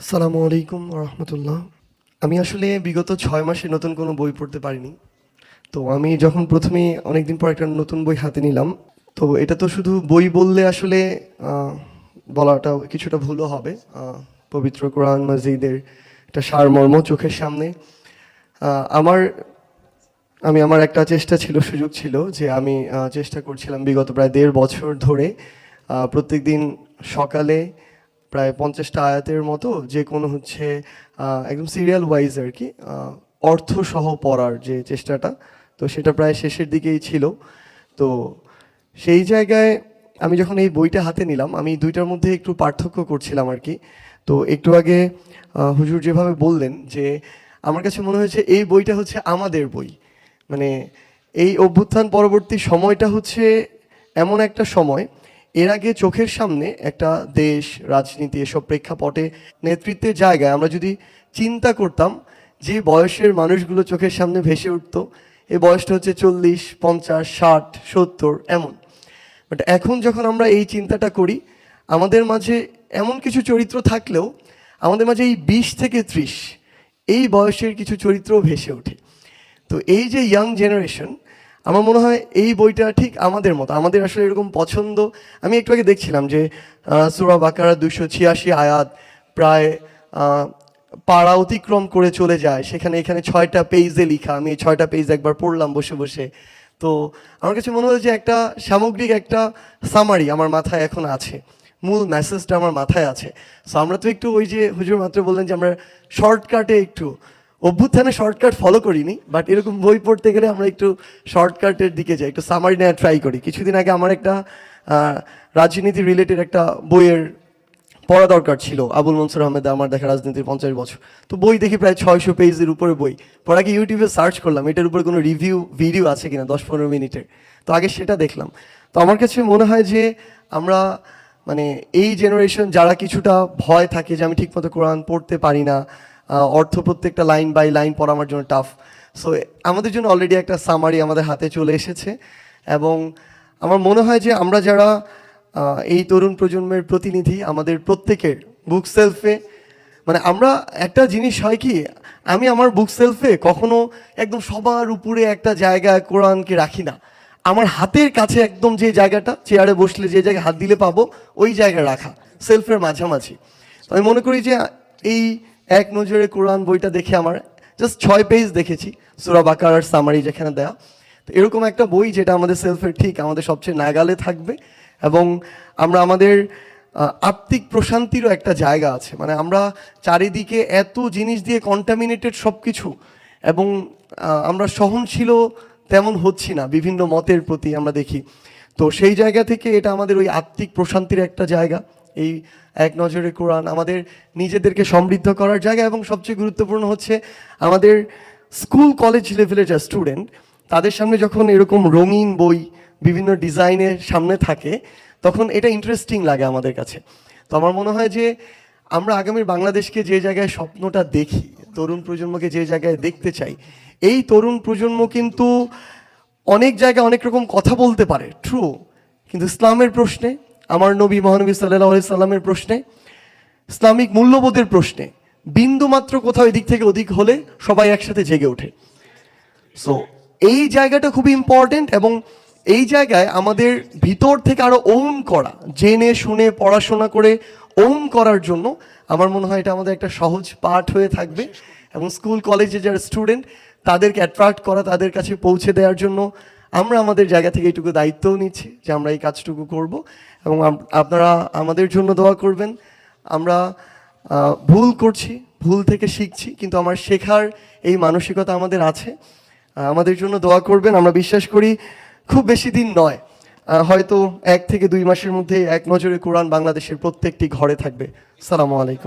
আসসালামু আলাইকুম রহমতুল্লাহ। আমি আসলে বিগত 6 মাসে নতুন কোনো বই পড়তে পারিনি। তো আমি যখন প্রথমে অনেকদিন পর একটা নতুন বই হাতে নিলাম, তো এটা তো শুধু বই বললে আসলে বলাটা কিছুটা ভুলও হবে। পবিত্র কোরআন মাজিদের একটা সারমর্ম চোখের সামনে। আমার আমি আমার একটা চেষ্টা ছিল, সুযোগ ছিল যে আমি চেষ্টা করছিলাম বিগত প্রায় 1.5 বছর ধরে প্রত্যেক দিন সকালে প্রায় 50টা আয়াতের মতো যে কোনো একদম সিরিয়াল ওয়াইজ আর কি অর্থসহ পড়ার যে চেষ্টাটা, তো সেটা প্রায় শেষের দিকেই ছিল। তো সেই জায়গায় আমি যখন এই বইটা হাতে নিলাম, আমি দুইটার মধ্যে একটু পার্থক্য করছিলাম আর কি। তো একটু আগে হুজুর যেভাবে বললেন যে আমার কাছে মনে হয়েছে এই বইটা হচ্ছে আমাদের বই। মানে এই অভ্যুত্থান পরবর্তী সময়টা হচ্ছে এমন একটা সময়, এর আগে চোখের সামনে একটা দেশ, রাজনীতি, এসব প্রেক্ষাপটে নেতৃত্বের জায়গায় আমরা যদি চিন্তা করতাম, যে বয়সের মানুষগুলো চোখের সামনে ভেসে উঠতো, এই বয়সটা হচ্ছে 40, 50, 60, 70 এমন। বাট এখন যখন আমরা এই চিন্তাটা করি, আমাদের মাঝে এমন কিছু চরিত্র থাকলেও আমাদের মাঝে এই 20 থেকে 30 এই বয়সের কিছু চরিত্রও ভেসে ওঠে। তো এই যে ইয়াং জেনারেশন, আমার মনে হয় এই বইটা ঠিক আমাদের মতো, আমাদের আসলে এরকম পছন্দ। আমি একটু আগে দেখছিলাম যে সূরা বাকারা 286 আয়াত প্রায় পাড়া অতিক্রম করে চলে যায়, এখানে 6টা পেজে লেখা। আমি এই 6টা পেজ একবার পড়লাম বসে বসে। তো আমার কাছে মনে হয় যে একটা সামগ্রিক একটা সামারি আমার মাথায় এখন আছে, মূল মেসেজটা আমার মাথায় আছে। সো আমরা তো একটু ওই যে হুজুর মাত্র বললেন যে আমরা শর্টকাটে একটু অভ্যুত্থানে শর্টকাট ফলো করিনি, বাট এরকম বই পড়তে গেলে আমরা একটু শর্টকাটের দিকে যাই, একটু সামারি নেওয়ার ট্রাই করি। কিছুদিন আগে আমার একটা রাজনীতি রিলেটেড একটা বইয়ের পড়া দরকার ছিল, আবুল মনসুর আহমেদ আমার দেখা রাজনীতির 50 বছর। তো বই দেখি প্রায় 600 পেজের উপরে বই। পরে আগে ইউটিউবে সার্চ করলাম এটার উপরে কোনো রিভিউ ভিডিও আছে কিনা 10-15 মিনিটের। তো আগে সেটা দেখলাম। তো আমার কাছে মনে হয় যে আমরা মানে এই জেনারেশন যারা কিছুটা ভয় থাকে যে আমি ঠিকমতো কোরআন পড়তে পারি না, অর্থ প্রত্যেকটা লাইন বাই লাইন পড়া আমার জন্য টাফ। সো আমাদের জন্য অলরেডি একটা সামারি আমাদের হাতে চলে এসেছে। এবং আমার মনে হয় যে আমরা যারা এই তরুণ প্রজন্মের প্রতিনিধি, আমাদের প্রত্যেকের বুক সেলফে, মানে আমরা একটা জিনিস হয় কি, আমি আমার বুক সেলফে কখনো একদম সবার উপরে একটা জায়গায় কোরআনকে রাখি না। আমার হাতের কাছে একদম যে জায়গাটা, চেয়ারে বসলে যে জায়গায় হাত দিলে পাবো, ওই জায়গায় রাখা, সেলফের মাঝামাঝি। তো আমি মনে করি যে এই এক নজরে কোরআন বইটা দেখে আমার জাস্ট 6 পেজ দেখেছি, সূরা বাকারার সামারি যেখানে দেয়া। তো এরকম একটা বই যেটা আমাদের সেলফের ঠিক আমাদের সবচেয়ে নাগালে থাকবে। এবং আমরা আমাদের আত্মিক প্রশান্তিরও একটা জায়গা আছে। মানে আমরা চারিদিকে এত জিনিস দিয়ে কন্টামিনেটেড সব কিছু, এবং আমরা সহনশীল তেমন হচ্ছি না বিভিন্ন মতের প্রতি আমরা দেখি। তো সেই জায়গা থেকে এটা আমাদের ওই আত্মিক প্রশান্তির একটা জায়গা। এই এক নজরে কোরআন আমাদের নিজেদেরকে সমৃদ্ধ করার জায়গা। এবং সবচেয়ে গুরুত্বপূর্ণ হচ্ছে আমাদের স্কুল কলেজ লেভেলের যা স্টুডেন্ট, তাদের সামনে যখন এরকম রঙিন বই বিভিন্ন ডিজাইনের সামনে থাকে, তখন এটা ইন্টারেস্টিং লাগে আমাদের কাছে। তো আমার মনে হয় যে আমরা আগামীর বাংলাদেশকে যে জায়গায় স্বপ্নটা দেখি, তরুণ প্রজন্মকে যে জায়গায় দেখতে চাই, এই তরুণ প্রজন্ম কিন্তু অনেক জায়গায় অনেক রকম কথা বলতে পারে, ট্রু, কিন্তু ইসলামের প্রশ্নে, আমার নবী মহানবী সাল্লাল্লাহু আলাইহি সাল্লামের প্রশ্নে, ইসলামিক মূল্যবোধের প্রশ্নে বিন্দু মাত্র কোথাও এদিক থেকে ওদিক হলে সবাই একসাথে জেগে ওঠে। সো এই জায়গাটা খুবই ইম্পর্টেন্ট। এবং এই জায়গায় আমাদের ভিতর থেকে আরো ওন করা, জেনে শুনে পড়াশোনা করে ওন করার জন্য আমার মনে হয় এটা আমাদের একটা সহজ পাঠ হয়ে থাকবে। এবং স্কুল কলেজে যারা স্টুডেন্ট, তাদেরকে অ্যাট্রাক্ট করা, তাদের কাছে পৌঁছে দেওয়ার জন্য আমরা আমাদের জায়গা থেকে এইটুকু দায়িত্বও নিচ্ছি যে আমরা এই কাজটুকু করব। এবং আপনারা আমাদের জন্য দোয়া করবেন। আমরা ভুল করছি, ভুল থেকে শিখছি, কিন্তু আমার শেখার এই মানসিকতা আমাদের আছে। আমাদের জন্য দোয়া করবেন। আমরা বিশ্বাস করি খুব বেশি দিন নয়, হয়তো 1 থেকে 2 মাসের মধ্যে এক নজরে কোরআন বাংলাদেশের প্রত্যেকটি ঘরে থাকবে। আসসালামু আলাইকুম।